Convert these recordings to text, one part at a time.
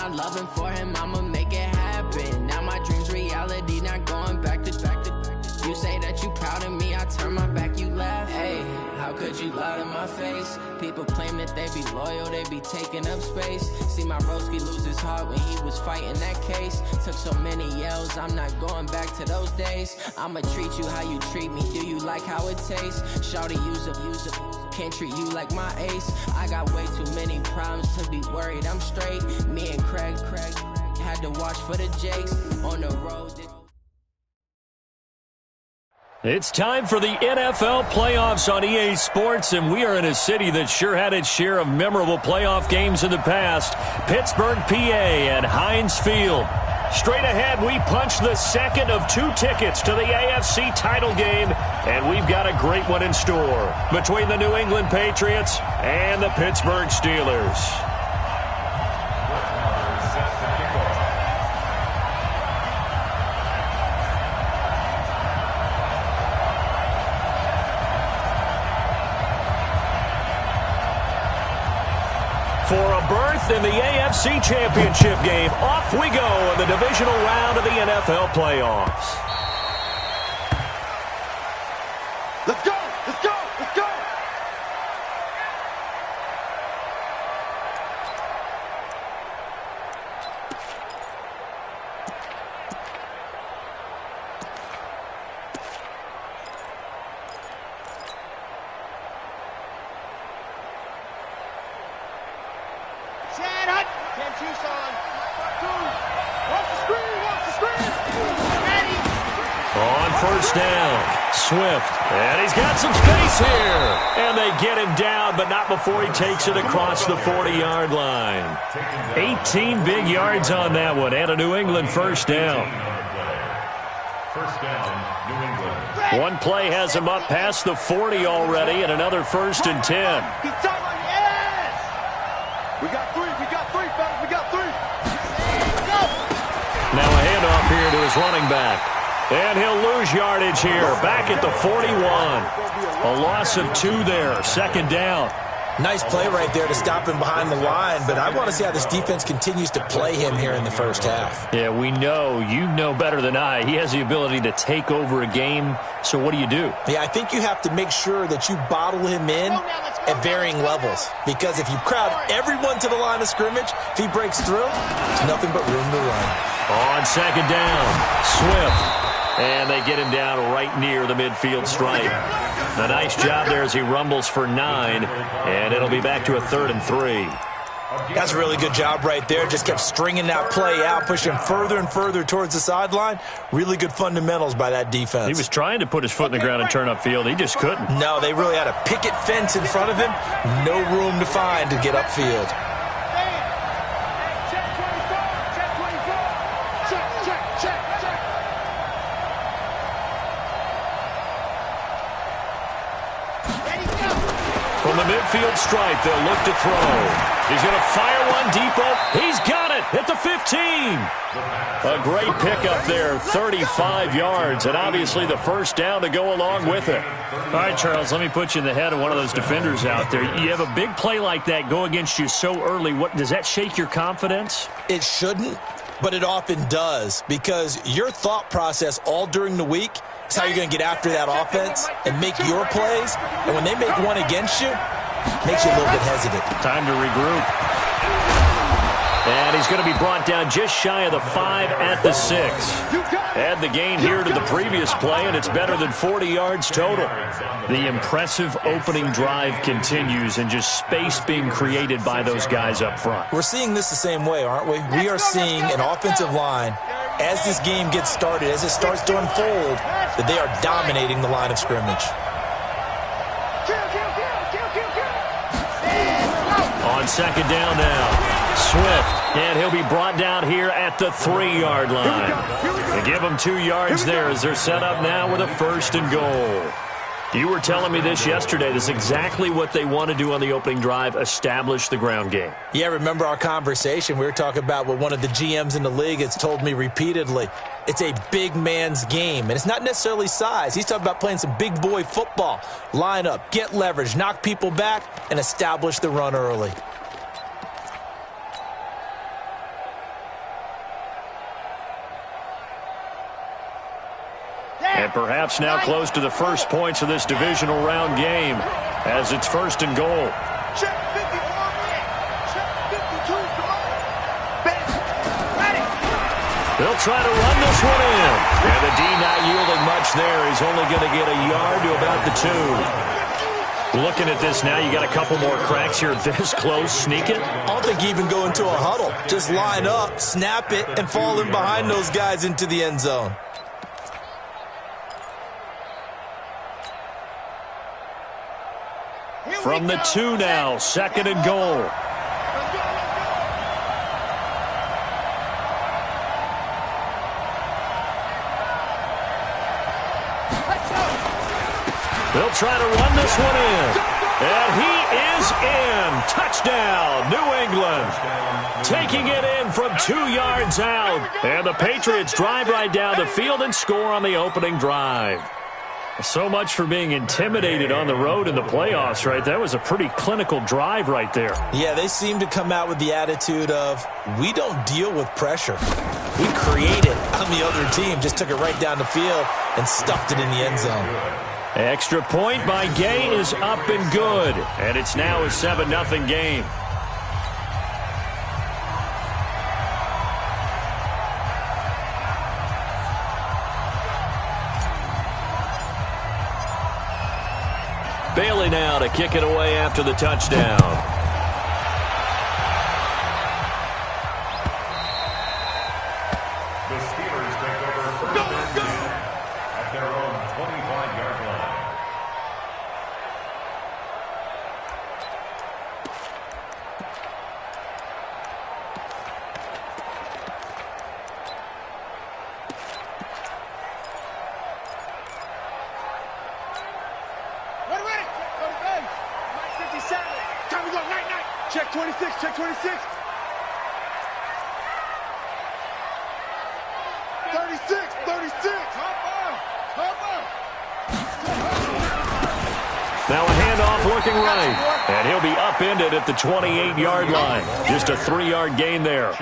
not loving for him, I'ma make it happen. Now my dream's reality, not going back to. You say that you proud of me, I turn my back, you laugh. Hey, how could you lie to my face? People claim that they be loyal, they be taking up space. See my broski lose his heart when he was fighting that case. Took so many yells, I'm not going back to those days. I'ma treat you how you treat me, do you like how it tastes? Shawty, use up, can't treat you like my ace. I got way too many problems to be worried, I'm straight. Me and Craig had to watch for the Jakes on the road. It's time for the NFL playoffs on EA Sports, and we are in a city that sure had its share of memorable playoff games in the past. Pittsburgh, PA, and Heinz Field. Straight ahead, we punch the second of 2 tickets to the AFC title game, and we've got a great one in store between the New England Patriots and the Pittsburgh Steelers. For a berth in the AFC Championship game, off we go in the divisional round of the NFL playoffs. Let's go! Let's go! Let's go! On first down, Swift, and he's got some space here. And they get him down, but not before he takes it across the 40-yard line. 18 big yards on that one, and a New England first down. First down, New England. One play has him up past the 40 already, and another 1st and 10. We got three, fellas, we got three. Now a handoff here to his running back. And he'll lose yardage here, back at the 41. A loss of 2 there, 2nd down. Nice play right there to stop him behind the line, but I want to see how this defense continues to play him here in the first half. Yeah, we know, you know better than I, he has the ability to take over a game, so what do you do? Yeah, I think you have to make sure that you bottle him in at varying levels, because if you crowd everyone to the line of scrimmage, if he breaks through, there's nothing but room to run. On 2nd down, Swift. And they get him down right near the midfield stripe. A nice job there as he rumbles for 9, and it'll be back to a 3rd and 3. That's a really good job right there. Just kept stringing that play out, pushing further and further towards the sideline. Really good fundamentals by that defense. He was trying to put his foot in the ground and turn upfield. He just couldn't. No, they really had a picket fence in front of him. No room to find to get upfield. From the midfield stripe, they'll look to throw. He's going to fire one deep. He's got it at the 15. A great pickup there, 35 yards, and obviously the first down to go along with it. All right, Charles, let me put you in the head of one of those defenders out there. You have a big play like that go against you so early. What does that shake your confidence? It shouldn't, but it often does, because your thought process all during the week is how you're going to get after that offense and make your plays. And when they make one against you, it makes you a little bit hesitant. Time to regroup. And he's going to be brought down just shy of the 5 at the 6. Add the gain here to the previous play, and it's better than 40 yards total. The impressive opening drive continues, and just space being created by those guys up front. We're seeing this the same way, aren't we? We are seeing an offensive line, as this game gets started, as it starts to unfold, that they are dominating the line of scrimmage. On 2nd down now. Swift, and he'll be brought down here at the 3-yard line. They give him 2 yards there as they're set up now with a 1st and goal. You were telling me this yesterday. This is exactly what they want to do on the opening drive, establish the ground game. Yeah, remember our conversation. We were talking about what one of the GMs in the league has told me repeatedly. It's a big man's game, and it's not necessarily size. He's talking about playing some big boy football. Line up, get leverage, knock people back, and establish the run early. And perhaps now close to the first points of this divisional round game as it's 1st and goal. Check 54, man. Check 52, come on. Ready. They'll try to run this one in. And the D not yielding much there. He's only going to get a yard to about the 2. Looking at this now, you got a couple more cracks here this close. Sneak it. I don't think you even go into a huddle. Just line up, snap it, and fall in behind those guys into the end zone. From the 2 now, 2nd and goal. They'll try to run this one in. And he is in. Touchdown, New England. Taking it in from 2 yards out. And the Patriots drive right down the field and score on the opening drive. So much for being intimidated on the road in the playoffs, right? That was a pretty clinical drive right there. Yeah, they seem to come out with the attitude of, we don't deal with pressure. We create it on the other team. Just took it right down the field and stuffed it in the end zone. Extra point by Gay is up and good. And it's now a 7-0 game. Bailey now to kick it away after the touchdown. The Steelers take over first and 10 at their own 25-yard line. Check 26, check 26. 36, 36. Hop on. Now a handoff looking right. And he'll be upended at the 28-yard line. Just a 3-yard gain there.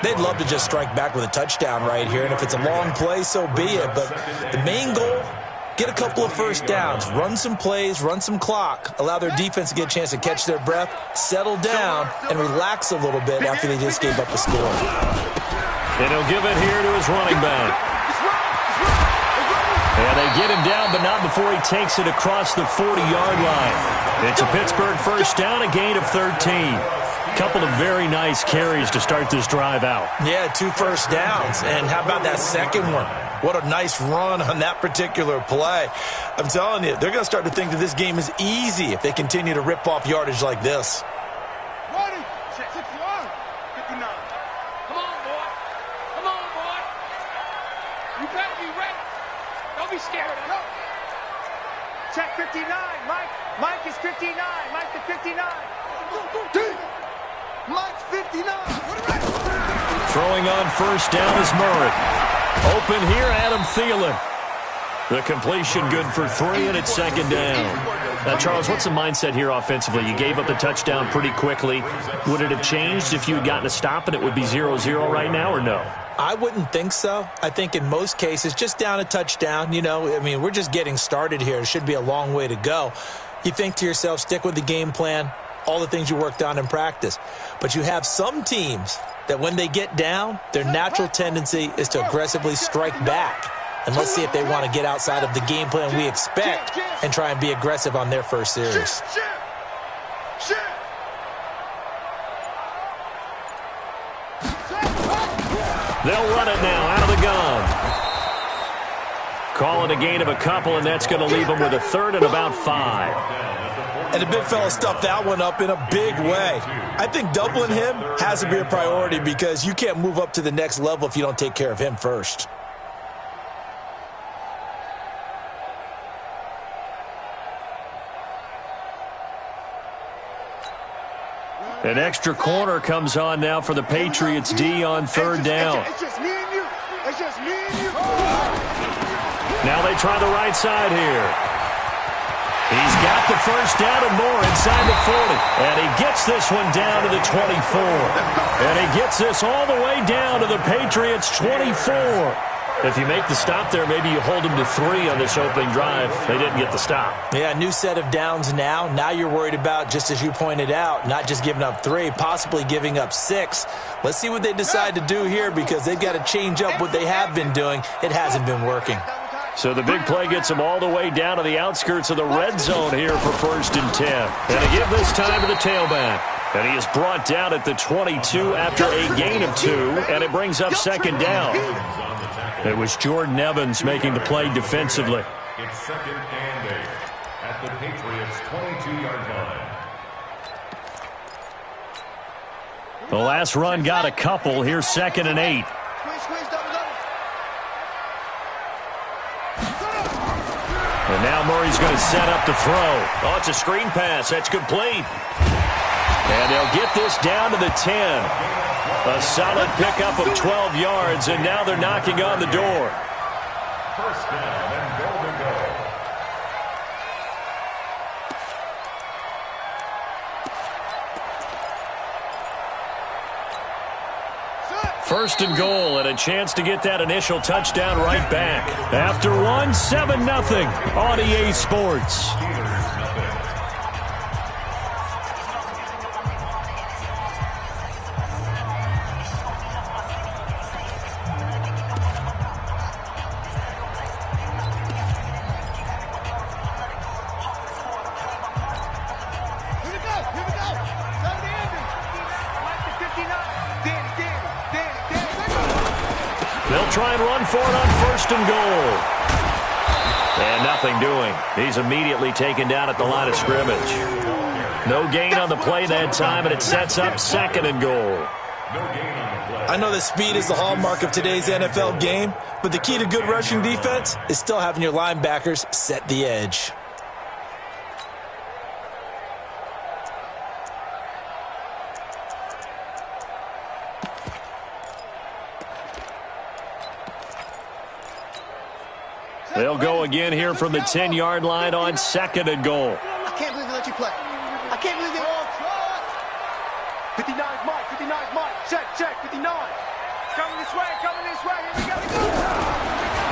They'd love to just strike back with a touchdown right here, and if it's a long play, so be it. But the main goal, get a couple of first downs, run some plays, run some clock, allow their defense to get a chance to catch their breath, settle down, and relax a little bit after they just gave up a score. And he'll give it here to his running back. And they get him down, but not before he takes it across the 40-yard line. It's a Pittsburgh first down, a gain of 13. Couple of very nice carries to start this drive out. Yeah, 2 first downs. And how about that second one? What a nice run on that particular play. I'm telling you, they're going to start to think that this game is easy if they continue to rip off yardage like this. 40, 61, 59. Come on, boy. Come on, boy. You better be ready. Don't be scared. No. Check 59, Mike. Mike is 59. Mike to 59. Mike's 59. Throwing on first down is Murray. Open here, Adam Thielen. The completion good for 3, and it's second down. Now, Charles, what's the mindset here offensively? You gave up the touchdown pretty quickly. Would it have changed if you had gotten a stop and it would be 0-0 right now, or no? I wouldn't think so. I think in most cases, just down a touchdown, you know, I mean, we're just getting started here. It should be a long way to go. You think to yourself, stick with the game plan, all the things you worked on in practice. But you have some teams that when they get down, their natural tendency is to aggressively strike back. And let's see if they want to get outside of the game plan we expect and try and be aggressive on their first series. They'll run it now out of the gun. Calling a gain of a couple, and that's going to leave them with a third and about 5. And the big fella stuffed that one up in a big way. I think doubling him has to be a priority because you can't move up to the next level if you don't take care of him first. An extra corner comes on now for the Patriots D on third down. It's just me and you. It's just me and you. Now they try the right side here. He's got the first down and more inside the 40. And he gets this one down to the 24. And he gets this all the way down to the Patriots' 24. If you make the stop there, maybe you hold them to 3 on this opening drive. They didn't get the stop. Yeah, new set of downs now. Now you're worried about, just as you pointed out, not just giving up 3, possibly giving up 6. Let's see what they decide to do here because they've got to change up what they have been doing. It hasn't been working. So the big play gets them all the way down to the outskirts of the red zone here for 1st and 10. And to give this time to the tailback. And he is brought down at the 22 after a gain of 2, and it brings up 2nd down. It was Jordan Evans making the play defensively. It's 2nd and 8 at the Patriots' 22-yard line. The last run got a couple. Here's 2nd and 8. And now Murray's going to set up to throw. Oh, it's a screen pass. That's complete. And they'll get this down to the 10. A solid pickup of 12 yards, and now they're knocking on the door. 1st down and goal to go. First and goal, and a chance to get that initial touchdown right back. After one, 7-0 on EA Sports. They'll try and run for it on 1st and goal. And nothing doing. He's immediately taken down at the line of scrimmage. No gain on the play that time, and it sets up 2nd and goal. I know that speed is the hallmark of today's NFL game, but the key to good rushing defense is still having your linebackers set the edge. They'll go again here from the 10-yard line on 2nd and goal. I can't believe they let you play. I can't believe they all tried. 59's Mike, 59's Mike. Check, 59. Coming this way, Here we go.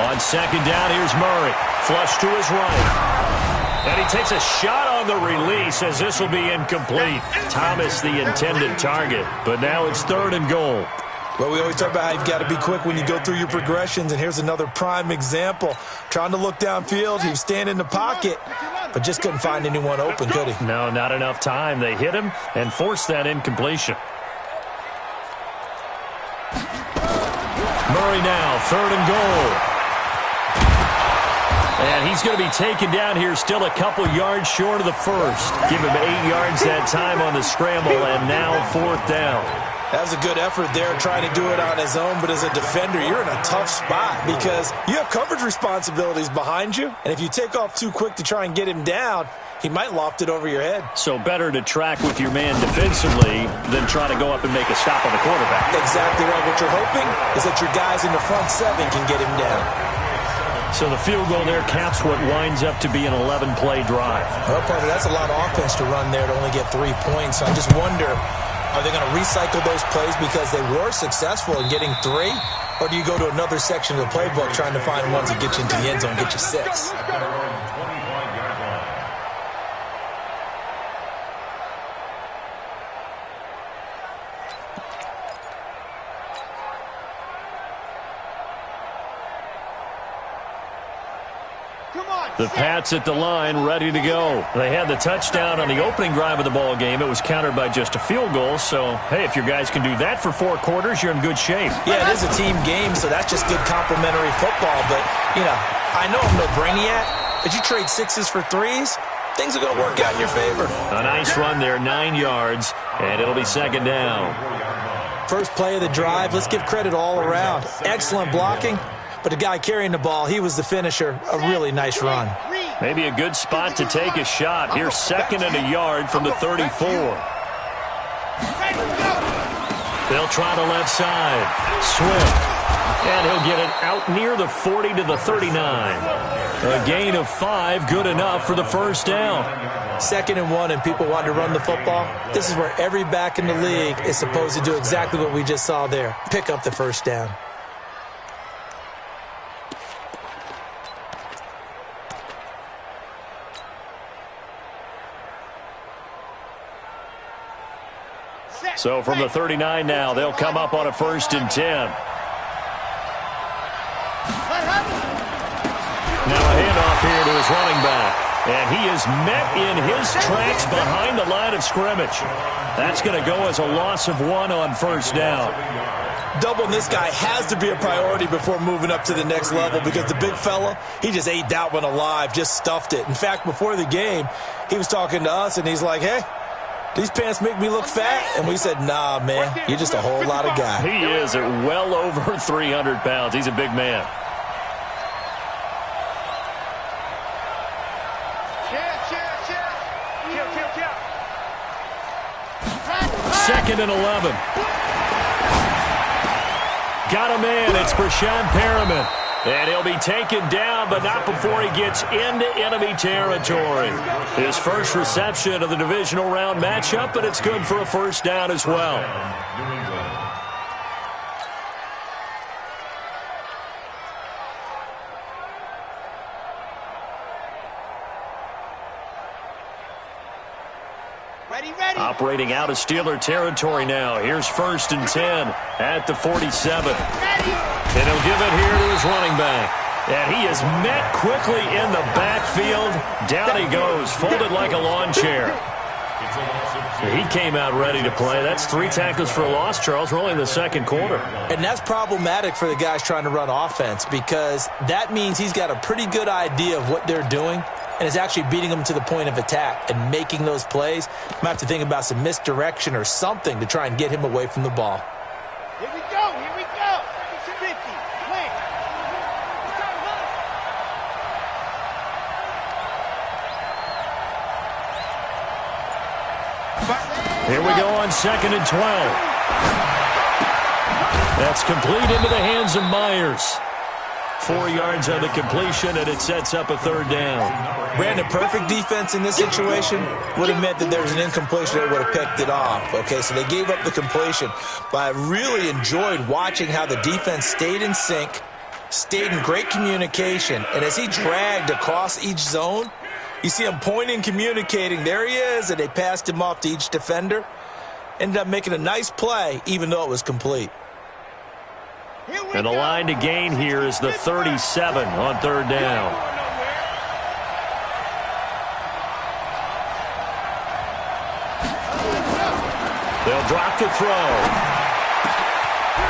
On 2nd down, here's Murray. Flush to his right. And he takes a shot on the release as this will be incomplete. Thomas the intended target, but now it's 3rd and goal. Well, we always talk about how you've got to be quick when you go through your progressions, and here's another prime example. Trying to look downfield, he was standing in the pocket, but just couldn't find anyone open, could he? No, not enough time. They hit him and forced that incompletion. Murray now, 3rd and goal. And he's going to be taken down here still a couple yards short of the first. Give him 8 yards that time on the scramble, and now 4th down. That was a good effort there, trying to do it on his own, but as a defender, you're in a tough spot because you have coverage responsibilities behind you, and if you take off too quick to try and get him down, he might loft it over your head. So better to track with your man defensively than try to go up and make a stop on the quarterback. Exactly right. What you're hoping is that your guys in the front 7 can get him down. So the field goal there caps what winds up to be an 11-play drive. Well, partner, that's a lot of offense to run there to only get 3 points. So I just wonder, are they going to recycle those plays because they were successful in getting 3? Or do you go to another section of the playbook trying to find ones that get you into the end zone and get you 6? The Pats at the line, ready to go. They had the touchdown on the opening drive of the ball game. It was countered by just a field goal. So, hey, if your guys can do that for 4 quarters, you're in good shape. Yeah, it is a team game, so that's just good complimentary football. But, you know, I know I'm no brainiac, but you trade 6s for 3s, things are going to work out in your favor. A nice run there, 9 yards, and it'll be 2nd down. First play of the drive, let's give credit all around. Excellent blocking. But the guy carrying the ball, he was the finisher. A really nice run. Maybe a good spot to take a shot. Here's 2nd and a yard from the 34. They'll try the left side. Swift. And he'll get it out near the 40 to the 39. A gain of 5, good enough for the first down. 2nd and 1, and people want to run the football. This is where every back in the league is supposed to do exactly what we just saw there. Pick up the first down. So from the 39 now, they'll come up on a 1st and 10. Now a handoff here to his running back. And he is met in his tracks behind the line of scrimmage. That's going to go as a loss of 1 on 1st down. Doubling this guy has to be a priority before moving up to the next level because the big fella, he just ate that one alive, just stuffed it. In fact, before the game, he was talking to us, and he's like, hey, these pants make me look fat? And we said, nah, man, you're just a whole lot of guy. He is at well over 300 pounds. He's a big man. Second and 11. Got a man. It's Brashad Perriman. And he'll be taken down, but not before he gets into enemy territory. His first reception of the divisional round matchup, but it's good for a 1st down as well. Operating out of Steeler territory now. Here's 1st and 10 at the 47. And he'll give it here to his running back. And he is met quickly in the backfield. Down he goes, folded like a lawn chair. He came out ready to play. That's 3 tackles for a loss, Charles. We're only in the 2nd quarter. And that's problematic for the guys trying to run offense because that means he's got a pretty good idea of what they're doing and is actually beating them to the point of attack and making those plays. Might have to think about some misdirection or something to try and get him away from the ball. Here we go, here we go. It's 50. Play. Here we go on 2nd and 12. That's complete into the hands of Myers. 4 yards on the completion, and it sets up a 3rd down. Brandon, perfect defense in this situation would have meant that there's an incompletion that would have picked it off. Okay, so they gave up the completion, but I really enjoyed watching how the defense stayed in sync, stayed in great communication, and as he dragged across each zone, you see him pointing, communicating. There he is, and they passed him off to each defender. Ended up making a nice play, even though it was complete. And the line to gain here is the 37 on 3rd down. They'll drop the throw.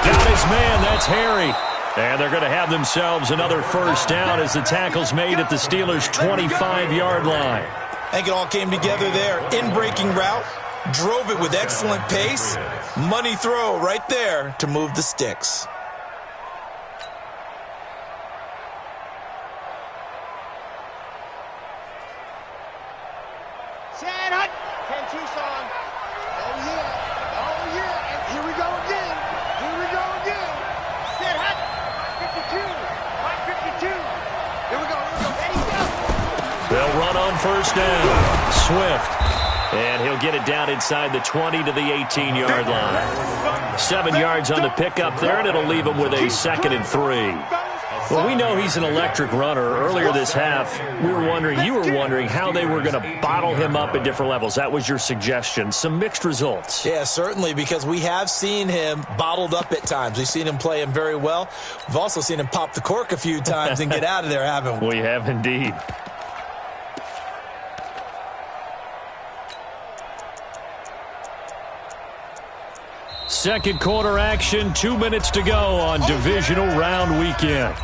Got his man, that's Harry. And they're going to have themselves another 1st down as the tackle's made at the Steelers' 25-yard line. I think it all came together there. In-breaking route, drove it with excellent pace. Money throw right there to move the sticks. They'll run on 1st down. Swift. And he'll get it down inside the 20 to the 18-yard line. 7 yards on the pickup there, and it'll leave him with a 2nd and 3. Well, we know he's an electric runner. Earlier this half, you were wondering how they were going to bottle him up at different levels. That was your suggestion. Some mixed results. Yeah, certainly, because we have seen him bottled up at times. We've seen him play him very well. We've also seen him pop the cork a few times and get out of there, haven't we? We have indeed. Second quarter action, 2 minutes to go on divisional round weekend.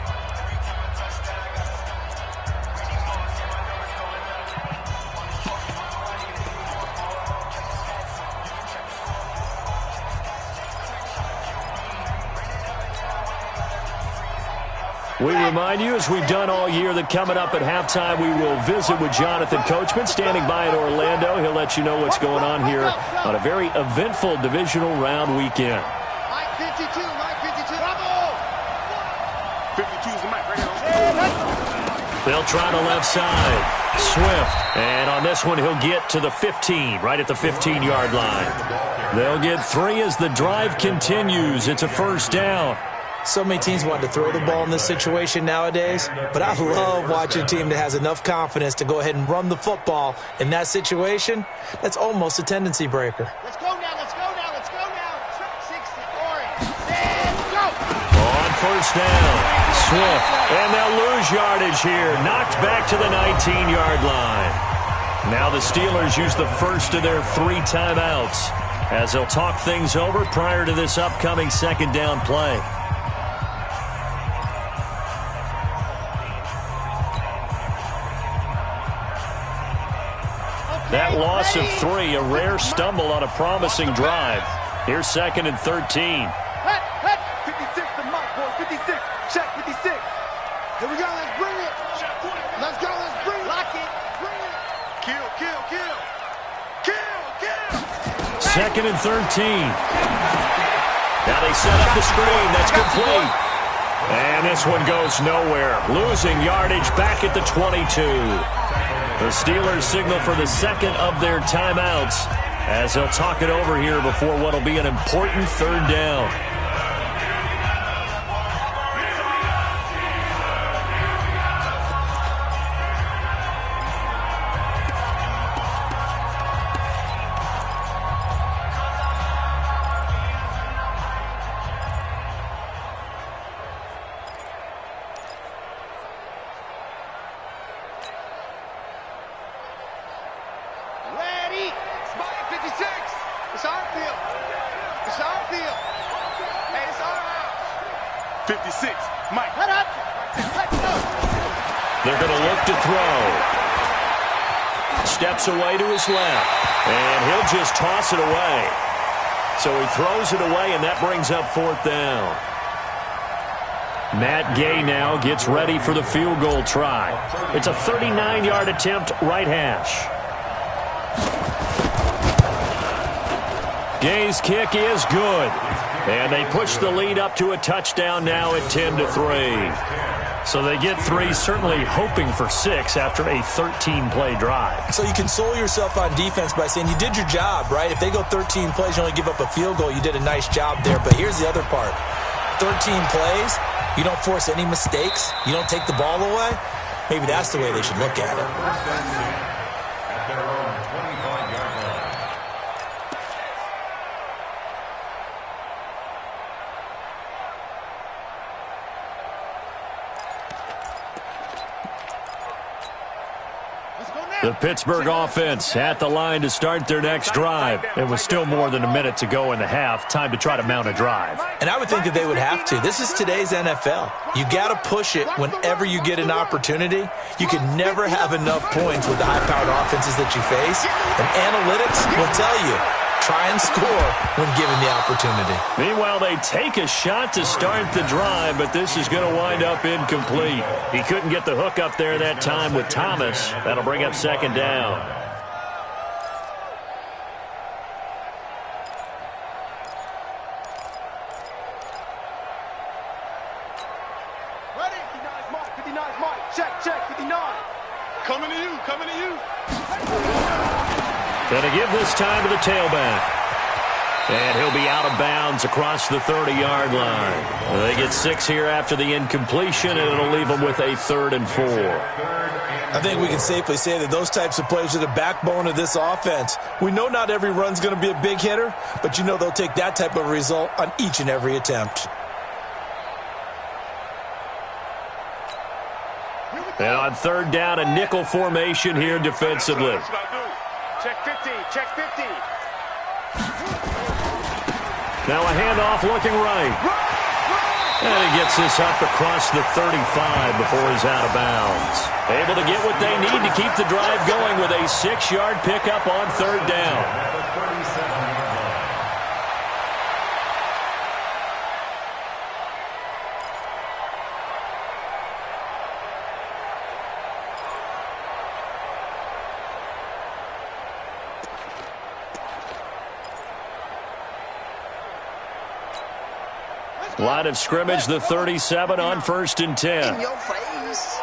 We remind you, as we've done all year, that coming up at halftime, we will visit with Jonathan Coachman, standing by in Orlando. He'll let you know what's going on here on a very eventful divisional round weekend. Mike 52, Mike 52. Bravo! 52's the mic right now. They'll try the left side. Swift. And on this one, he'll get to the 15, right at the 15-yard line. They'll get 3 as the drive continues. It's a 1st down. So many teams want to throw the ball in this situation nowadays, but I love watching a team that has enough confidence to go ahead and run the football in that situation. That's almost a tendency breaker. Let's go now, let's go now, first down. Swift, and they'll lose yardage here. Knocked back to the 19-yard line. Now the Steelers use the first of their 3 timeouts as they'll talk things over prior to this upcoming second down play. That loss of 3, a rare stumble on a promising drive. Here's 2nd and 13. 56 to Mike, boy. 56. Check 56. Here we go. Let's bring it. Let's go. Let's bring it. Lock it. Bring it. Kill, kill, kill. Kill, kill. 2nd and 13. Now they set up the screen. That's complete. And this one goes nowhere. Losing yardage back at the 22. The Steelers signal for the second of their timeouts as they'll talk it over here before what will be an important third down. It's our field. It's our field. Hey, it's our house. 56. Mike. Let up. Let's go. They're going to look to throw. Steps away to his left. And he'll just toss it away. So he throws it away, and that brings up 4th down. Matt Gay now gets ready for the field goal try. It's a 39-yard attempt, right hash. Gay's kick is good. And they push the lead up to a touchdown now at 10-3. So they get 3, certainly hoping for 6 after a 13-play drive. So you console yourself on defense by saying you did your job, right? If they go 13 plays, you only give up a field goal, you did a nice job there. But here's the other part. 13 plays, you don't force any mistakes, you don't take the ball away. Maybe that's the way they should look at it. At their own 25-yard line. The Pittsburgh offense at the line to start their next drive. It was still more than a minute to go in the half. Time to try to mount a drive. And I would think that they would have to. This is today's NFL. You got to push it whenever you get an opportunity. You can never have enough points with the high-powered offenses that you face. And analytics will tell you, try and score when given the opportunity. Meanwhile, they take a shot to start the drive, but this is going to wind up incomplete. He couldn't get the hook up there that time with Thomas. That'll bring up 2nd down. Ready? 59's Mike. 59's Mike. Check, check. 59. Coming to you. Coming to you. Going to give this time to the tailback. And he'll be out of bounds across the 30-yard line. They get 6 here after the incompletion, and it'll leave them with a 3rd and 4. I think we can safely say that those types of plays are the backbone of this offense. We know not every run's going to be a big hitter, but you know they'll take that type of result on each and every attempt. And on 3rd down, a nickel formation here defensively. Check 50. Check 50. Now a handoff looking right. And he gets this up across the 35 before he's out of bounds. Able to get what they need to keep the drive going with a 6-yard pickup on 3rd down. Line of scrimmage, the 37 on 1st and 10. In your face.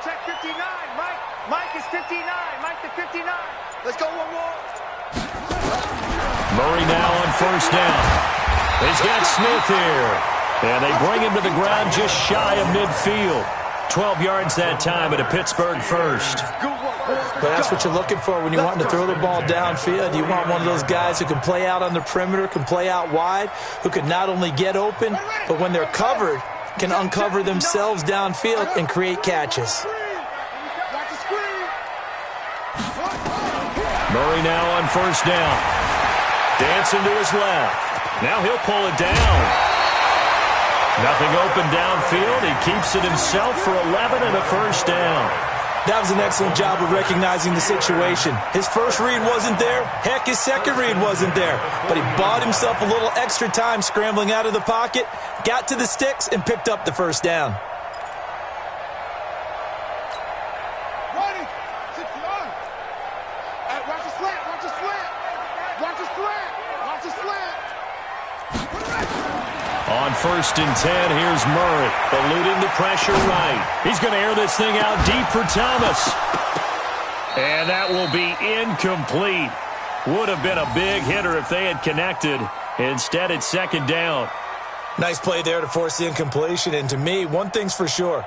Check 59. Mike is 59. Mike to 59. Let's go one more. Murray now on 1st down. He's got Smith here. And they bring him to the ground just shy of midfield. 12 yards that time at a Pittsburgh first. But that's what you're looking for when you're wanting to throw the ball downfield. You want one of those guys who can play out on the perimeter, can play out wide, who can not only get open, but when they're covered, can uncover themselves downfield and create catches. Murray now on first down. Dancing to his left. Now he'll pull it down. Nothing open downfield. He keeps it himself for 11 and a first down. That was an excellent job of recognizing the situation. His first read wasn't there. Heck, his second read wasn't there. But he bought himself a little extra time scrambling out of the pocket, got to the sticks, and picked up the first down. Ready. 6 yards. Watch the slant. Watch the slant. Watch the slant. Watch the slant. On first and 10, here's Murray, eluding the pressure right. He's going to air this thing out deep for Thomas. And that will be incomplete. Would have been a big hitter if they had connected. Instead, it's second down. Nice play there to force the incompletion. And to me, one thing's for sure.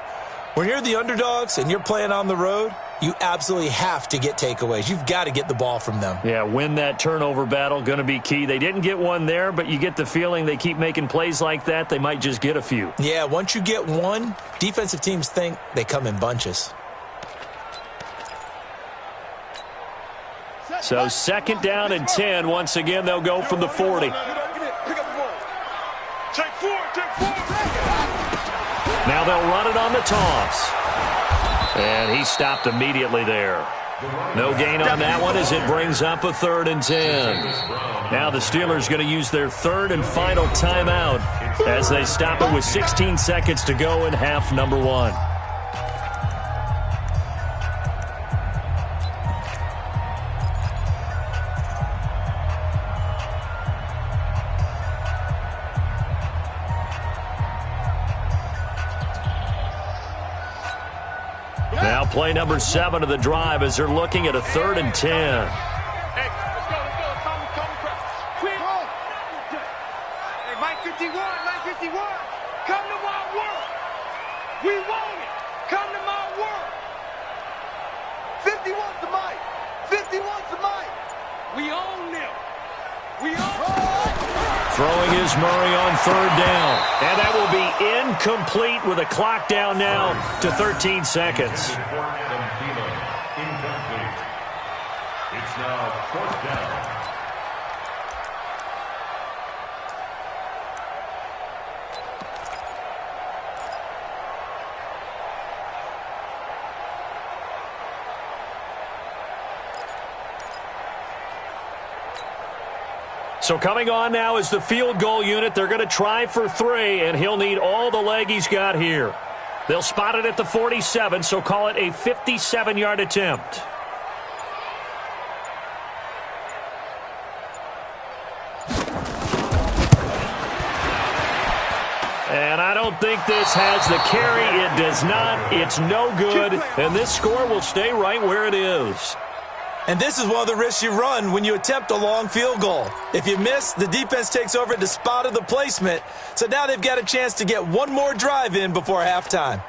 When you're the underdogs and you're playing on the road, you absolutely have to get takeaways. You've got to get the ball from them. Yeah, win that turnover battle, going to be key. They didn't get one there, but you get the feeling they keep making plays like that, they might just get a few. Yeah, once you get one, defensive teams think they come in bunches. So second down and 10. Once again, they'll go from the 40. Pick up the ball. Take four. Now they'll run it on the toss. And he stopped immediately there. No gain on that one as it brings up a 3rd and 10. Now the Steelers going to use their 3rd and final timeout as they stop it with 16 seconds to go in half number 1. Now play number 7 of the drive as they're looking at a 3rd and 10. Hey, let's go. Quick. Hey, Mike 51. Come to my work. We want it. Come to my work. 51's the Mike. 51's the Mike. We own them. Throwing is Murray on 3rd down. And that will be incomplete with a clock down now to 13 seconds. Incomplete. It's now 4th down. So coming on now is the field goal unit. They're going to try for 3, and he'll need all the leg he's got here. They'll spot it at the 47, so call it a 57-yard attempt. And I don't think this has the carry. It does not. It's no good, and this score will stay right where it is. And this is one of the risks you run when you attempt a long field goal. If you miss, the defense takes over at the spot of the placement. So now they've got a chance to get one more drive in before halftime.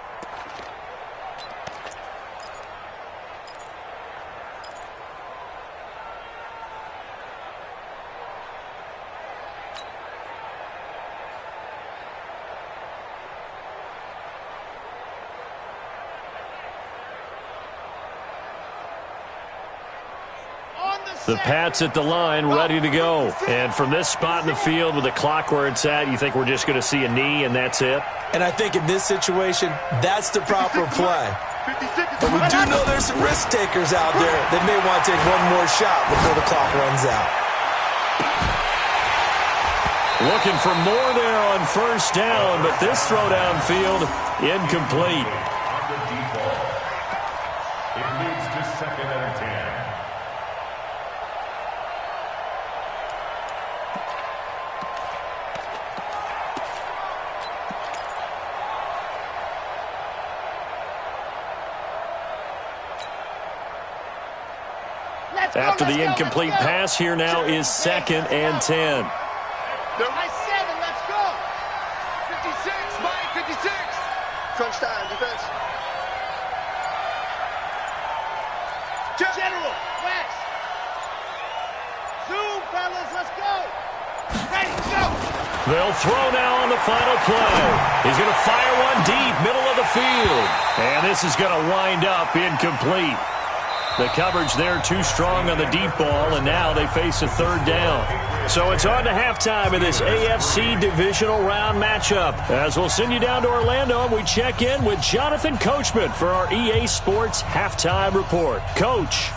The Pats at the line, ready to go. And from this spot in the field with the clock where it's at, you think we're just going to see a knee and that's it? And I think in this situation, that's the proper play. But we do know there's some risk takers out there that may want to take one more shot before the clock runs out. Looking for more there on first down, but this throw downfield, incomplete. On the default. It leads to 2nd and 10. After the incomplete pass, here now is 2nd and 10. High 7, let's go. 56, Mike, 56. Crunch time, defense. General, West. Zoom, fellas, let's go. Ready, go. They'll throw now on the final play. He's going to fire one deep, middle of the field. And this is going to wind up incomplete. The coverage there too strong on the deep ball, and now they face a third down. So it's on to halftime of this AFC divisional round matchup. As we'll send you down to Orlando, and we check in with Jonathan Coachman for our EA Sports Halftime Report. Coach.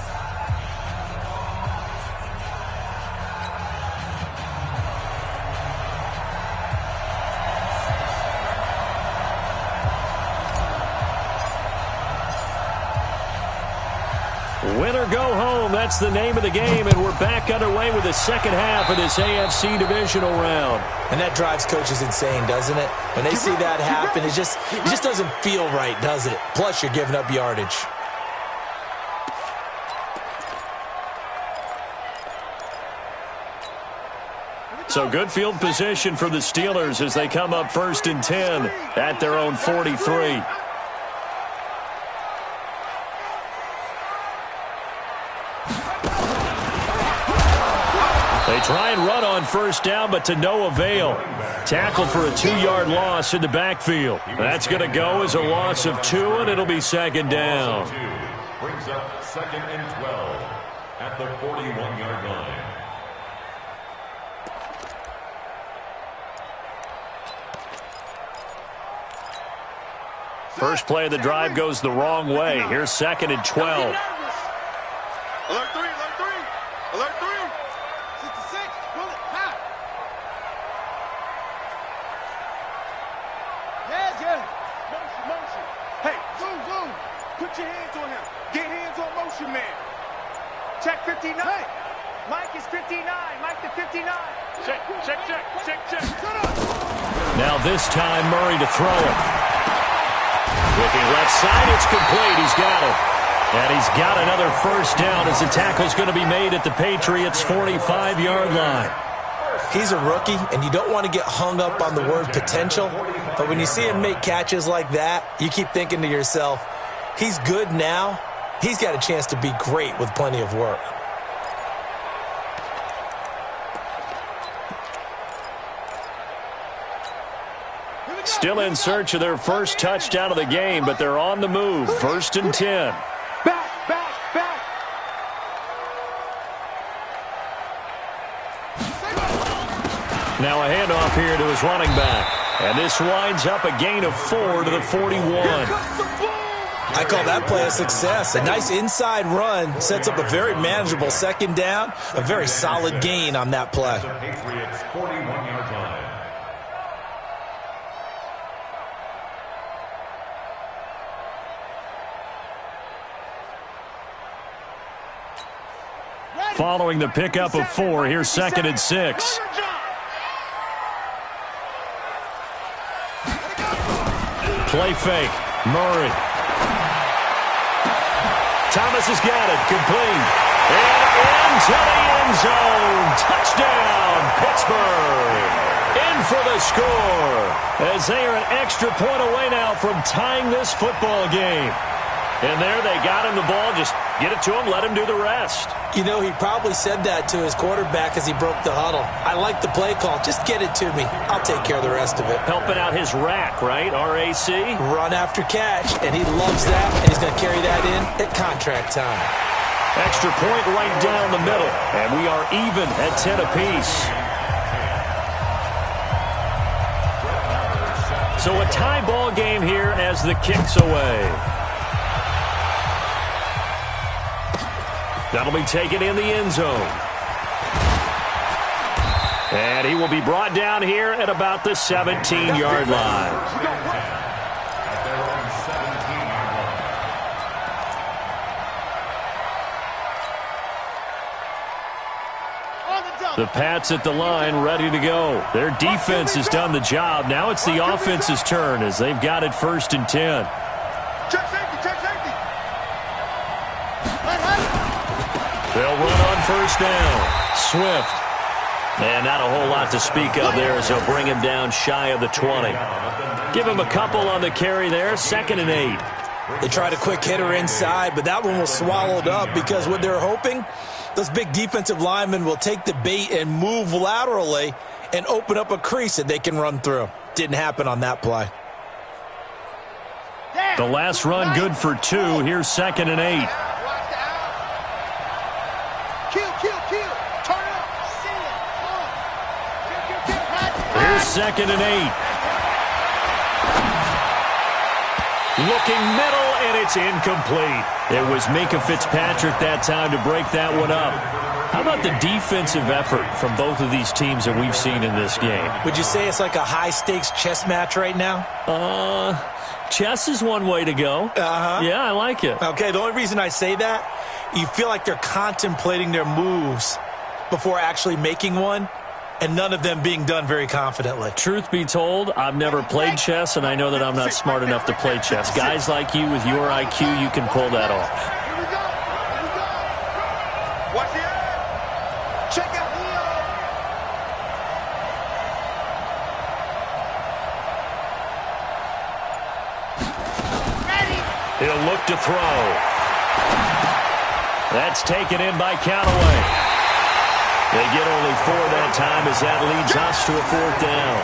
Win or go home, that's the name of the game, and we're back underway with the second half of this AFC divisional round. And that drives coaches insane, doesn't it? When they see that happen, it just doesn't feel right, does it? Plus, you're giving up yardage. So good field position for the Steelers as they come up 1st and 10 at their own 43. They try and run on 1st down, but to no avail. Tackled for a 2-yard loss in the backfield. That's going to go as a loss of 2, and it'll be 2nd down. Brings up 2nd and 12 at the 41-yard line. First play of the drive goes the wrong way. Here's 2nd and 12. Alert 3, alert 3, alert 3. 66, pull it, high. Yeah. Motion. Hey, zoom. Put your hands on him. Get hands on motion, man. Check 59. Hey. Mike is 59. Mike to 59. Check. Now this time, Murray to throw it. Looking left side, it's complete. He's got it. And he's got another 1st down as the tackle's going to be made at the Patriots' 45-yard line. He's a rookie, and you don't want to get hung up on the word potential. But when you see him make catches like that, you keep thinking to yourself, he's good now. He's got a chance to be great with plenty of work. Still in search of their first touchdown of the game, but they're on the move. 1st and 10. Back. Now a handoff here to his running back. And this winds up a gain of 4 to the 41. I call that play a success. A nice inside run sets up a very manageable 2nd down. A very solid gain on that play. Patriots 41-yard line. Following the pickup of 4, here's 2nd and 6. Play fake. Murray. Thomas has got it. Complete. And into the end zone. Touchdown, Pittsburgh. In for the score. As they are an extra point away now from tying this football game. And there they got him the ball. Just get it to him. Let him do the rest. You know, he probably said that to his quarterback as he broke the huddle. I like the play call. Just get it to me. I'll take care of the rest of it. Helping out his rack, right? RAC. Run after catch, and he loves that, and he's going to carry that in at contract time. Extra point right down the middle. And we are even at 10 apiece. So a tie ball game here as the kick's away. That'll be taken in the end zone. And he will be brought down here at about the 17-yard line. At their own 17-yard line. The Pats at the line, ready to go. Their defense has done the job. Now it's the offense's turn as they've got it 1st and 10. Check safety. They'll run on 1st down. Swift. And not a whole lot to speak of there as they'll bring him down shy of the 20. Give him a couple on the carry there. 2nd and 8. They tried a quick hitter inside, but that one was swallowed up because what they're hoping, those big defensive linemen will take the bait and move laterally and open up a crease that they can run through. Didn't happen on that play. The last run good for 2. Here's 2nd and 8. Here's 2nd and 8. Looking middle, and it's incomplete. It was Minka Fitzpatrick that time to break that one up. How about the defensive effort from both of these teams that we've seen in this game? Would you say it's like a high-stakes chess match right now? Chess is one way to go. Yeah, I like it. Okay, the only reason I say that, you feel like they're contemplating their moves before actually making one, and none of them being done very confidently. Truth be told, I've never played chess, and I know that I'm not smart enough to play chess. Guys like you with your IQ, you can pull that off. Here we go. Here we go. Watch the edge. Check out Leo. Ready. He'll look to throw. That's taken in by Callaway. They get only 4 that time as that leads us to a 4th down.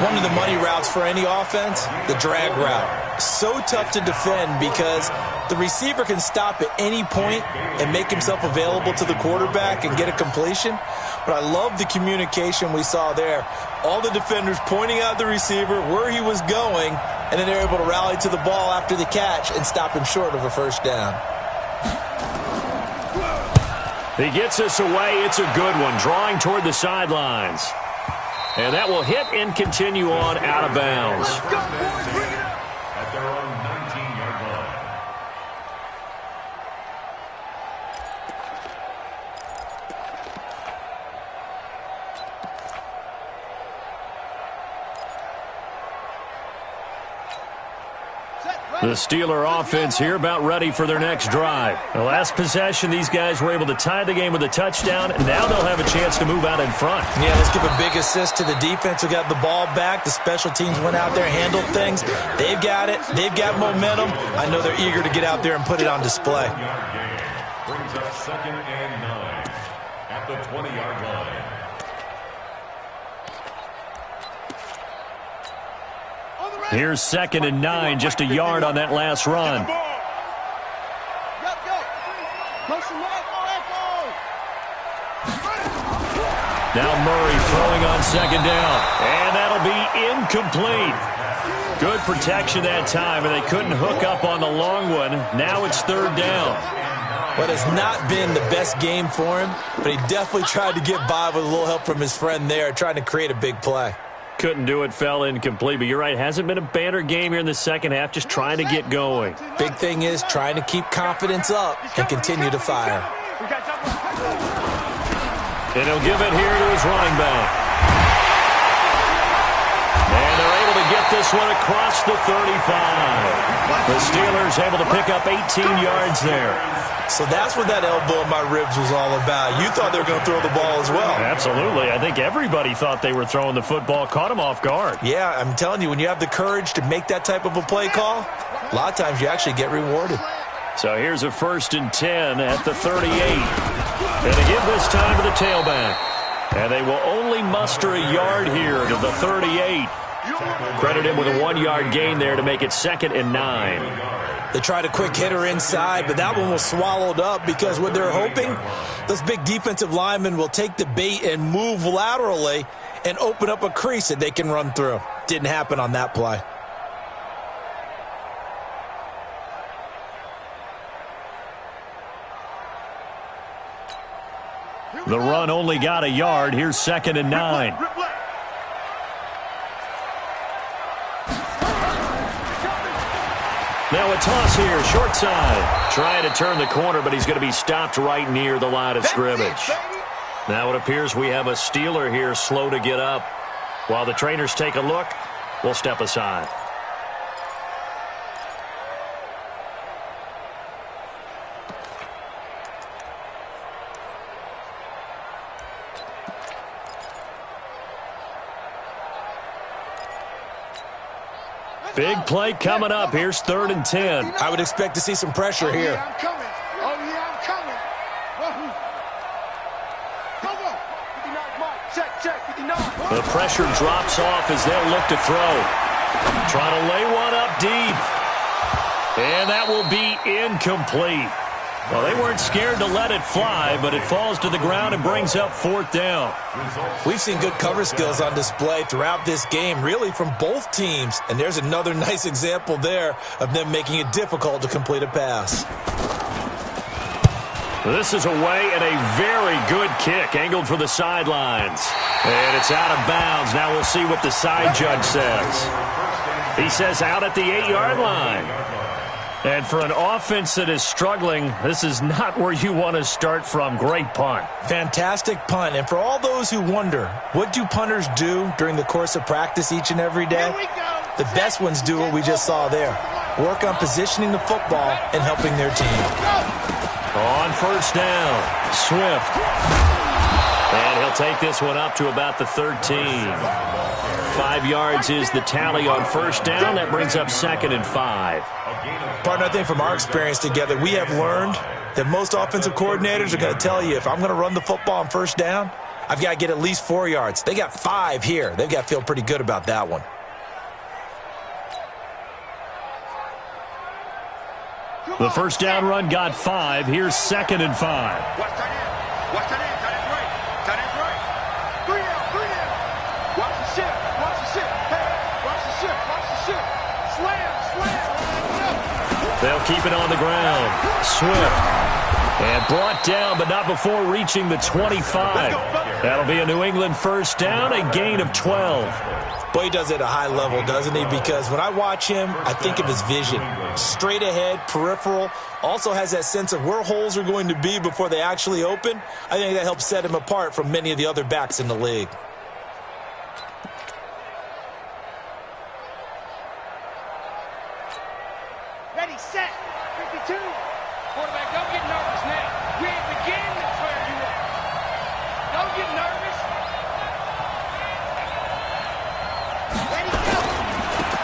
One of the money routes for any offense, the drag route. So tough to defend because the receiver can stop at any point and make himself available to the quarterback and get a completion. But I love the communication we saw there. All the defenders pointing out the receiver, where he was going, and then they're able to rally to the ball after the catch and stop him short of a 1st down. He gets us away. It's a good one, drawing toward the sidelines. And that will hit and continue on out of bounds. At their own 19-yard line. The Steeler offense here about ready for their next drive. The last possession, these guys were able to tie the game with a touchdown, and now they'll have a chance to move out in front. Yeah, let's give a big assist to the defense who got the ball back. The special teams went out there, handled things. They've got it. They've got momentum. I know they're eager to get out there and put it on display. Brings up 2nd and 9 at the 20-yard line. Here's 2nd and 9, just a yard on that last run. Now Murray throwing on 2nd down, and that'll be incomplete. Good protection that time, and they couldn't hook up on the long one. Now it's 3rd down. What has not been the best game for him, but he definitely tried to get by with a little help from his friend there, trying to create a big play. Couldn't do it, fell incomplete, but you're right, hasn't been a banner game here in the second half, just trying to get going. Big thing is trying to keep confidence up and continue to fire. And he'll give it here to his running back. And they're able to get this one across the 35. The Steelers able to pick up 18 yards there. So that's what that elbow in my ribs was all about. You thought they were going to throw the ball as well. Absolutely. I think everybody thought they were throwing the football, caught him off guard. Yeah, I'm telling you, when you have the courage to make that type of a play call, a lot of times you actually get rewarded. So here's a 1st and 10 at the 38. And they give this time to the tailback. And they will only muster a yard here to the 38. Credit him with a 1-yard gain there to make it 2nd and 9. They tried a quick hitter inside, but that one was swallowed up because what they're hoping, those big defensive linemen will take the bait and move laterally and open up a crease that they can run through. Didn't happen on that play. The run only got a yard. Here's 2nd and 9. Now a toss here, short side. Trying to turn the corner, but he's going to be stopped right near the line of scrimmage. Now it appears we have a Steeler here slow to get up. While the trainers take a look, we'll step aside. Big play coming up. Here's 3rd and 10. I would expect to see some pressure here. I'm coming. Oh, yeah, I'm coming. Come on. 59, Mike. Check, 59. The pressure drops off as they'll look to throw. Trying to lay one up deep. And that will be incomplete. Well, they weren't scared to let it fly, but it falls to the ground and brings up 4th down. We've seen good cover skills on display throughout this game, really from both teams. And there's another nice example there of them making it difficult to complete a pass. This is away and a very good kick, angled for the sidelines. And it's out of bounds. Now we'll see what the side judge says. He says out at the 8-yard line. And for an offense that is struggling, this is not where you want to start from. Great punt. Fantastic punt. And for all those who wonder, what do punters do during the course of practice each and every day? The best ones do what we just saw there. Work on positioning the football and helping their team. On 1st down, Swift. And he'll take this one up to about the 13. 5 yards is the tally on 1st down. That brings up 2nd and 5. Partner, I think from our experience together, we have learned that most offensive coordinators are going to tell you, if I'm going to run the football on 1st down, I've got to get at least 4 yards. They got 5 here. They've got to feel pretty good about that one. The 1st down run got 5. Here's 2nd and 5. Watch that in. Watch that in. That is right. That is right. 3 down. 3 down. Watch the shift. Watch the shift. Hey, watch the shift. Watch the shift. Slam. They'll keep it on the ground. Swift. And brought down, but not before reaching the 25. That'll be a New England 1st down, a gain of 12. Boy, he does it at a high level, doesn't he? Because when I watch him, I think of his vision. Straight ahead, peripheral. Also has that sense of where holes are going to be before they actually open. I think that helps set him apart from many of the other backs in the league. Ready, set. 52. Quarterback, don't get nervous now. We ain't beginning to tear you up. Don't get nervous. Ready, go.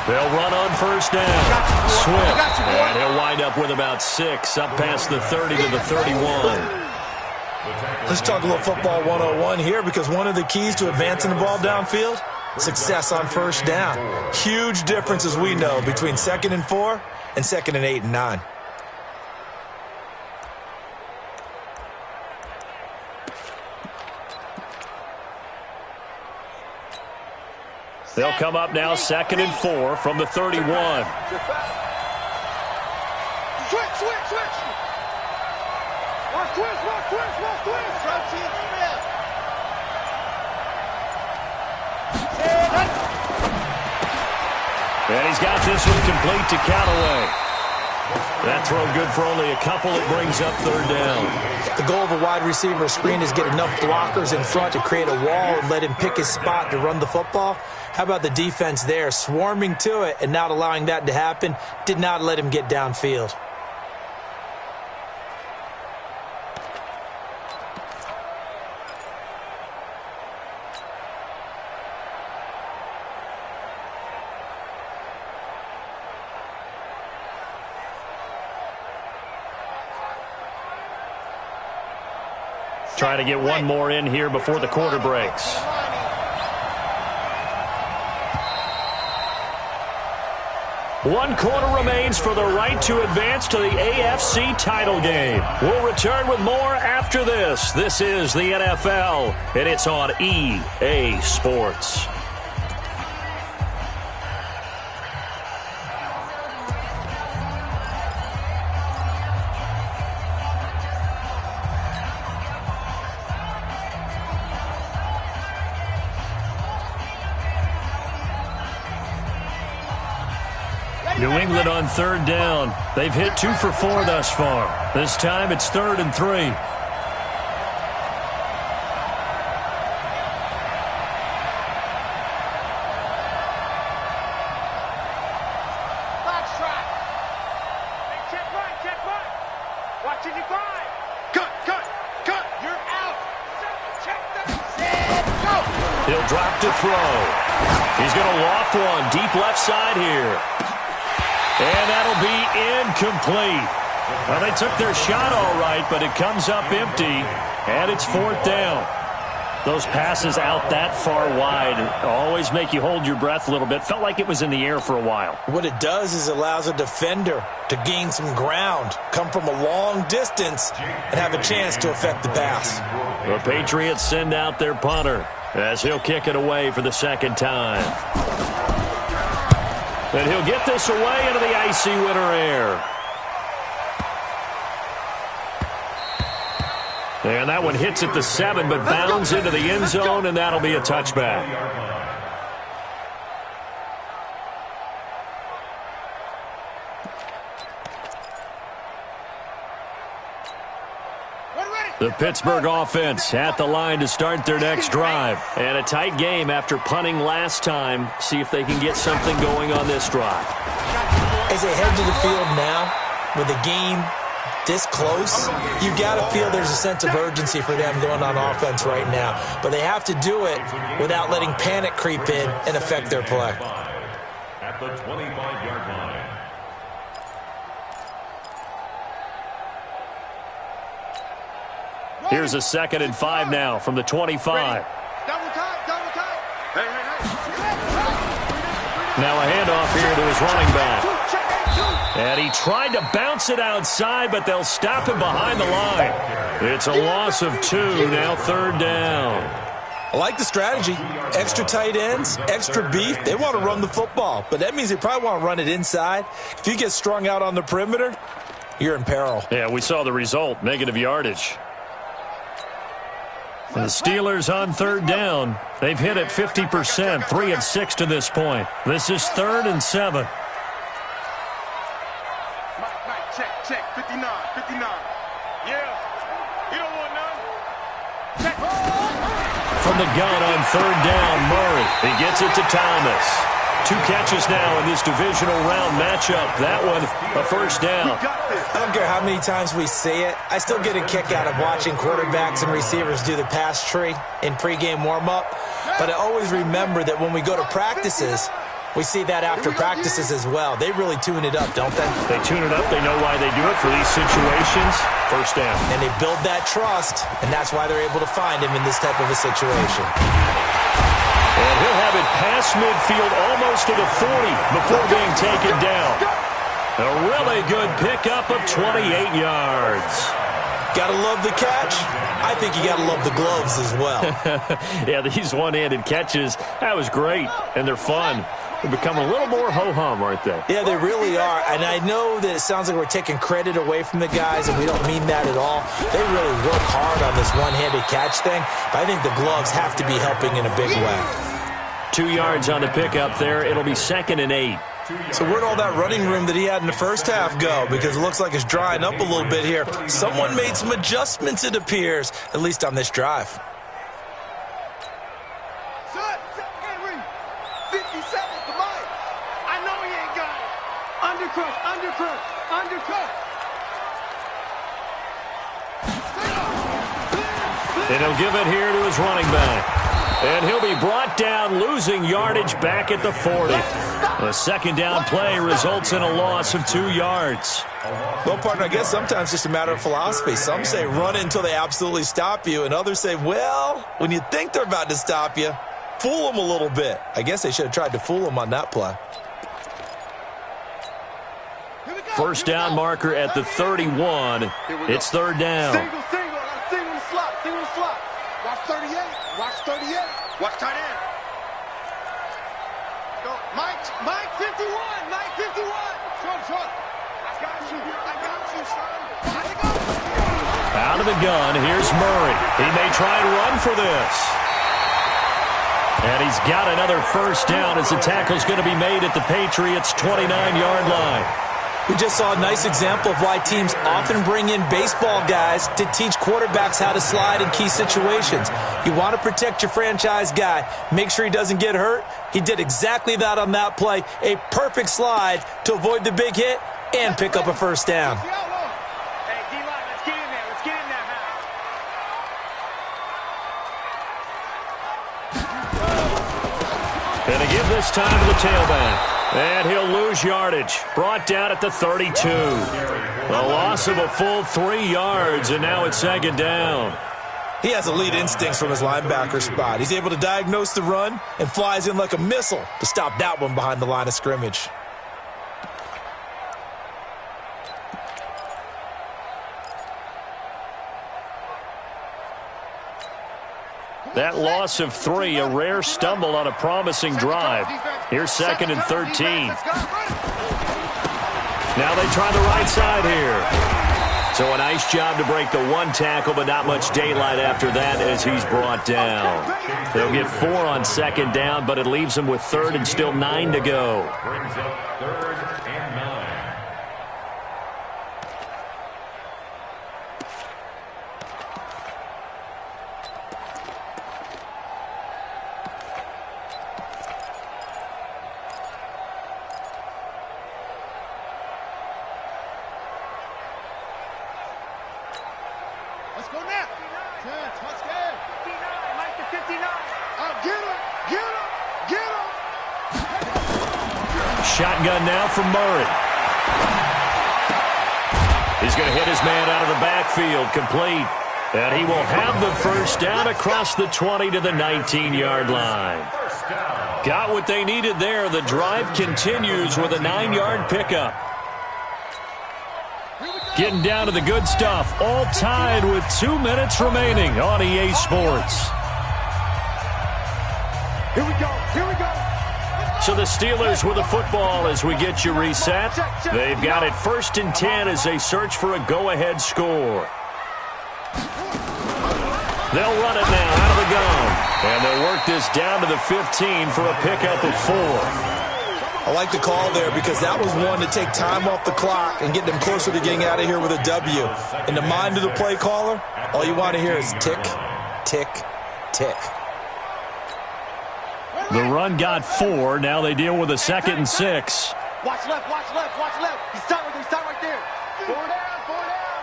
They'll run on 1st down. Swift. And he'll wind up with about 6, up past the 30 to the 31. Let's talk a little football 101 here, because one of the keys to advancing the ball downfield, success on 1st down. Huge difference, as we know, between 2nd and 4 and 2nd and 8 and 9. They'll come up now 2nd and 4 from the 31. Switch. Watch twist. And he's got this one complete to Callaway. That throw good for only a couple. It brings up 3rd down. The goal of a wide receiver screen is get enough blockers in front to create a wall and let him pick his spot to run the football. How about the defense there, swarming to it and not allowing that to happen? Did not let him get downfield. Trying to get one more in here before the quarter breaks. One quarter remains for the right to advance to the AFC title game. We'll return with more after this. This is the NFL, and it's on EA Sports. New England on 3rd down. They've hit 2 for 4 thus far. This time it's 3rd and 3. Box trap. Hey, check right. Watch it, you find. Cut. You're out. Check the set. Go. He'll drop to throw. He's going to loft one deep left side here. And that'll be incomplete. Well, they took their shot all right, but it comes up empty, and it's 4th down. Those passes out that far wide always make you hold your breath a little bit. Felt like it was in the air for a while. What it does is it allows a defender to gain some ground, come from a long distance, and have a chance to affect the pass. The Patriots send out their punter as he'll kick it away for the 2nd time. And he'll get this away into the icy winter air. And that one hits at the 7, but bounds into the end zone, and that'll be a touchback. The Pittsburgh offense at the line to start their next drive. And a tight game after punting last time. See if they can get something going on this drive. As they head to the field now, with the game this close, you got to feel there's a sense of urgency for them going on offense right now. But they have to do it without letting panic creep in and affect their play. At the 25-yard line. Here's a 2nd and 5 now from the 25. Double time. Hey. Now a handoff here to his running back. And he tried to bounce it outside, but they'll stop him behind the line. It's a loss of 2, now 3rd down. I like the strategy. Extra tight ends, extra beef. They want to run the football, but that means they probably want to run it inside. If you get strung out on the perimeter, you're in peril. Yeah, we saw the result, negative yardage. And the Steelers on 3rd down. They've hit it 50%, 3 of 6 to this point. This is 3rd and 7. Check, 59. Yeah, you don't want none. Check. From the gun on 3rd down, Murray. He gets it to Thomas. 2 catches now in this divisional round matchup. That one, a 1st down. I don't care how many times we say it. I still get a kick out of watching quarterbacks and receivers do the pass tree in pregame warm-up. But I always remember that when we go to practices, we see that after practices as well. They really tune it up, don't they? They tune it up. They know why they do it for these situations. 1st down. And they build that trust, and that's why they're able to find him in this type of a situation. And he'll have it past midfield almost to the 40 before being taken down. A really good pickup of 28 yards. Gotta love the catch. I think you gotta love the gloves as well. Yeah, these one-handed catches, that was great, and they're fun. They're becoming a little more ho-hum, aren't they? Yeah, they really are. And I know that it sounds like we're taking credit away from the guys, and we don't mean that at all. They really work hard on this one-handed catch thing, but I think the gloves have to be helping in a big way. 2 yards on the pickup there. It'll be 2nd and 8. So where'd all that running room that he had in the first half go? Because it looks like it's drying up a little bit here. Someone made some adjustments, it appears, at least on this drive. Henry, 50 seconds, come on. I know he ain't got it. Undercut. And he'll give it here to his running back. And he'll be brought down, losing yardage back at the 40. A 2nd down play results in a loss of 2 yards. Well, partner, I guess sometimes it's just a matter of philosophy. Some say run until they absolutely stop you, and others say, well, when you think they're about to stop you, fool them a little bit. I guess they should have tried to fool them on that play. 1st down marker at the 31. It's 3rd down. Single in the slot. Watch 38. Watch tight end. Go, Mike 51. Short. I got you, son. Out of the gun, here's Murray. He may try and run for this. And he's got another 1st down as the tackle's going to be made at the Patriots' 29-yard line. We just saw a nice example of why teams often bring in baseball guys to teach quarterbacks how to slide in key situations. You want to protect your franchise guy. Make sure he doesn't get hurt. He did exactly that on that play. A perfect slide to avoid the big hit and pick up a 1st down. Hey, D-line, let's get in there. Going to give this time to the tailback. And he'll lose yardage. Brought down at the 32. A loss of a full 3 yards, and now it's second down. He has elite instincts from his linebacker spot. He's able to diagnose the run and flies in like a missile to stop that one behind the line of scrimmage. That loss of 3, a rare stumble on a promising drive. Here's 2nd and 13. Now they try the right side here. So a nice job to break the 1 tackle, but not much daylight after that as he's brought down. They'll get 4 on 2nd down, but it leaves them with 3rd and still 9 to go. Brings up 3rd and 9. Let's go now. 10, touchdown. 59, Mike to 59. Get him, get him, get him. Shotgun now from Murray. He's going to hit his man out of the backfield, complete. And he will have the first down across the 20 to the 19-yard line. Got what they needed there. The drive continues with a 9-yard pickup. Getting down to the good stuff. All tied with 2 minutes remaining on EA Sports. Here we go, here we go. So the Steelers with the football as we get you reset. They've got it 1st and 10 as they search for a go-ahead score. They'll run it now out of the gun. And they'll work this down to the 15 for a pickup of 4. I like the call there because that was one to take time off the clock and get them closer to getting out of here with a W. In the mind of the play caller, all you want to hear is tick, tick, tick. The run got 4. Now they deal with a 2nd and 6. Watch left, watch left, watch left. He's tight right there. 4 down, 4 down.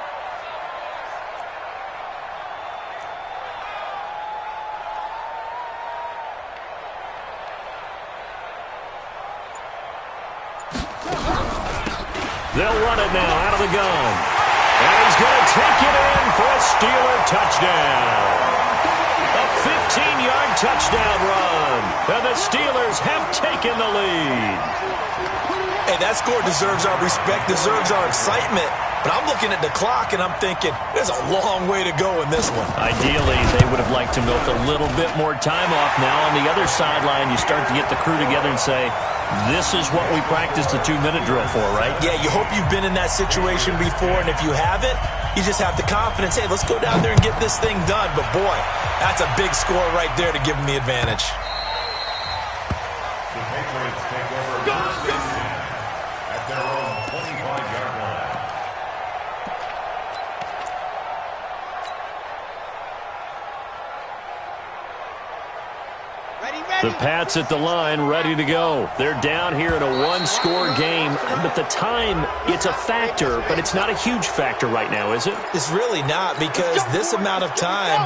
They'll run it now out of the gun. And he's going to take it in for a Steeler touchdown. A 15-yard touchdown run. And the Steelers have taken the lead. Hey, that score deserves our respect, deserves our excitement. But I'm looking at the clock, and I'm thinking, there's a long way to go in this one. Ideally, they would have liked to milk a little bit more time off. Now, on the other sideline, you start to get the crew together and say, this is what we practiced the 2-minute drill for, right? Yeah, you hope you've been in that situation before, and if you haven't, you just have the confidence, hey, let's go down there and get this thing done. But, boy, that's a big score right there to give them the advantage. The Patriots take over at their own 25-yard line. The Pats at the line, ready to go. They're down here in a 1-score game, but the time, it's a factor, but it's not a huge factor right now, is it? It's really not, because this amount of time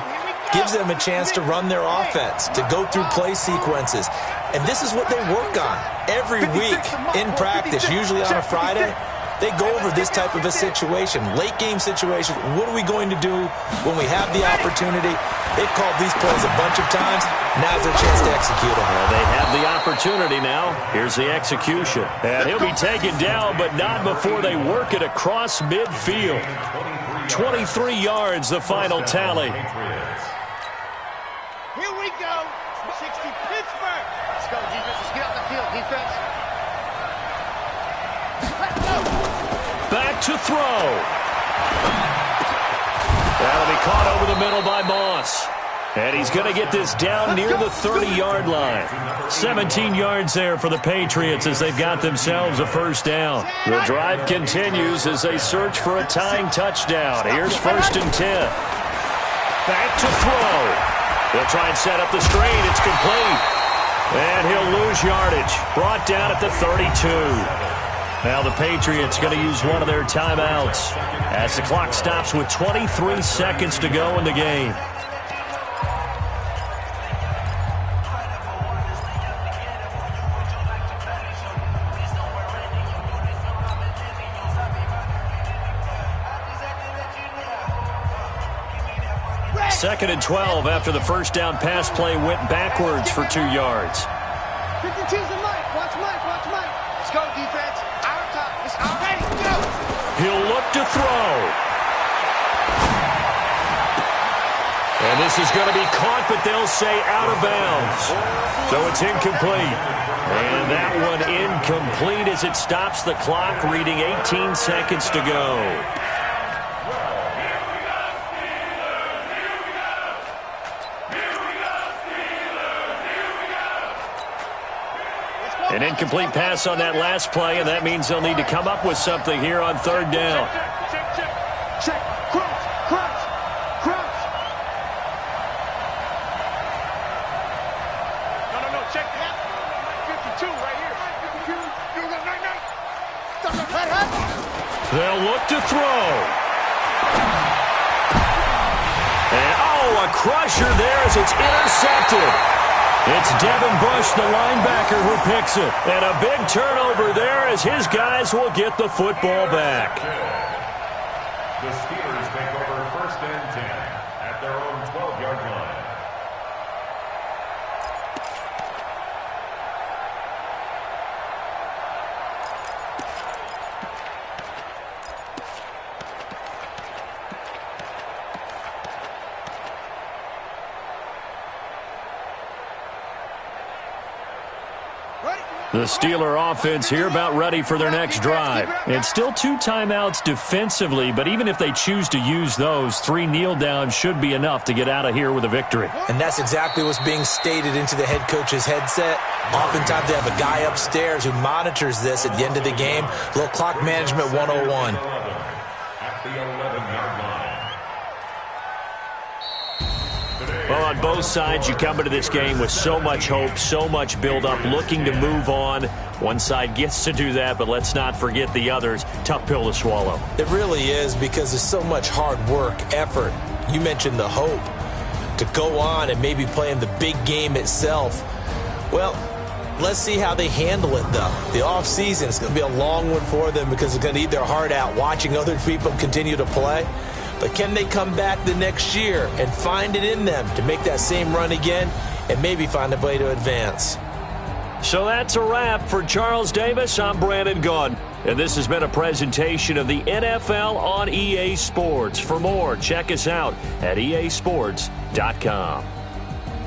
gives them a chance to run their offense, to go through play sequences. And this is what they work on every week in practice, usually on a Friday. They go over this type of a situation, late game situation. What are we going to do when we have the opportunity? They've called these plays a bunch of times. Now's their chance to execute them. Well, they have the opportunity now. Here's the execution. And he'll be taken down, but not before they work it across midfield. 23 yards, the final tally. Here we go. 60 Pittsburgh. Let's go, defense. Let's get out the field, defense. Let's go. Back to throw. That'll be caught over the middle by Moss. And he's going to get this down near the 30-yard line. 17 yards there for the Patriots as they've got themselves a first down. The drive continues as they search for a tying touchdown. Here's 1st and 10. Back to throw. They'll try and set up the screen. It's complete. And he'll lose yardage. Brought down at the 32. Now the Patriots going to use one of their timeouts as the clock stops with 23 seconds to go in the game. 2nd and 12 after the first down pass play went backwards for 2 yards. 52's the Mike. Watch Mike. Watch Mike. Let's go, defense. Out of top. Let's ready. Go. He'll look to throw. And this is going to be caught, but they'll say out of bounds. So it's incomplete. And that one incomplete as it stops the clock, reading 18 seconds to go. An incomplete pass on that last play, and that means they'll need to come up with something here on 3rd down. Check. Crunch. Crunch. Crunch. No. Check that. 52 right here. 52. They'll look to throw. And, a crusher there as it's intercepted. It's Devin Bush, the linebacker, who picks it. And a big turnover there as his guys will get the football back. The Steelers take over 1st and 10 at their own 12-yard line. The Steeler offense here about ready for their next drive. It's still 2 timeouts defensively, but even if they choose to use those, 3 kneel downs should be enough to get out of here with a victory. And that's exactly what's being stated into the head coach's headset. Oftentimes they have a guy upstairs who monitors this at the end of the game. A little clock management 101. At the 11-yard line. Well, on both sides, you come into this game with so much hope, so much build-up, looking to move on. One side gets to do that, but let's not forget the others. Tough pill to swallow. It really is, because there's so much hard work, effort. You mentioned the hope to go on and maybe play in the big game itself. Well, let's see how they handle it, though. The offseason is going to be a long one for them because they're going to eat their heart out watching other people continue to play. But can they come back the next year and find it in them to make that same run again and maybe find a way to advance? So that's a wrap for Charles Davis. I'm Brandon Gaudin, and this has been a presentation of the NFL on EA Sports. For more, check us out at easports.com.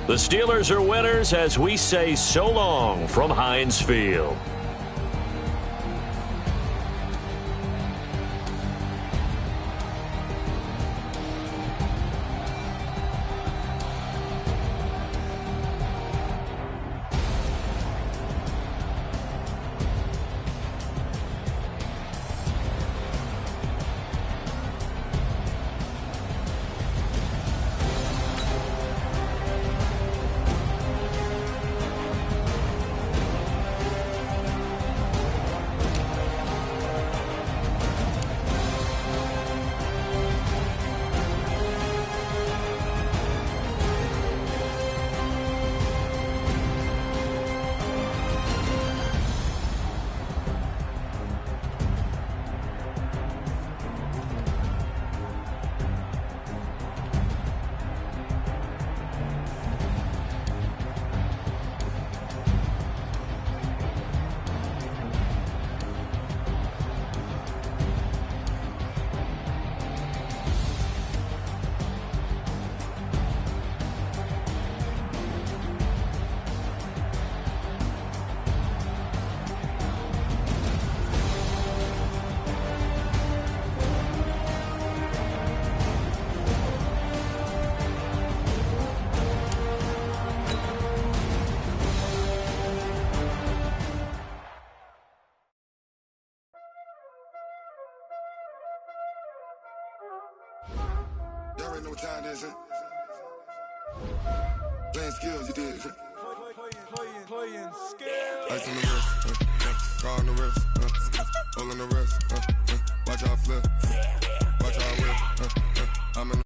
The Steelers are winners as we say so long from Heinz Field. Y'all already know what time it is, huh? Playing skills, you did, huh? Playing skills. Ice on the wrist, car on the wrist, all on the wrist, watch out flip, watch out whip, I'm in